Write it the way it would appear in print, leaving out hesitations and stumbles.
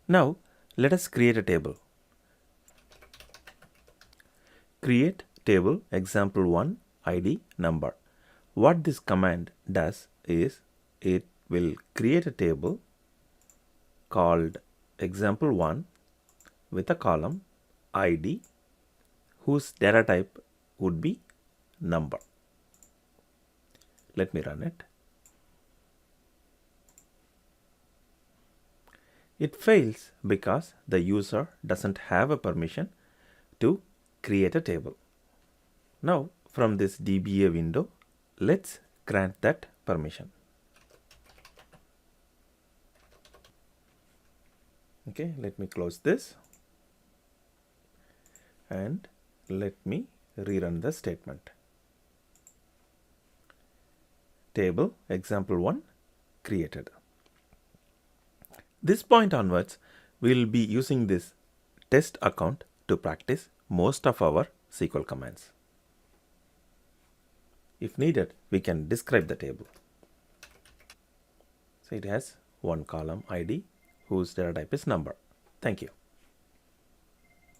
Now let us create a table. Create table example1 ID number. What this command does is it will create a table called example1 with a column ID whose data type would be number. Let me run it. It fails because the user doesn't have a permission to create a table. Now from this DBA window, let's grant that permission. Okay, let me close this and let me rerun the statement. Table example1 created. This point onwards, we will be using this test account to practice most of our SQL commands. If needed, we can describe the table. So it has one column ID whose data type is number. Thank you.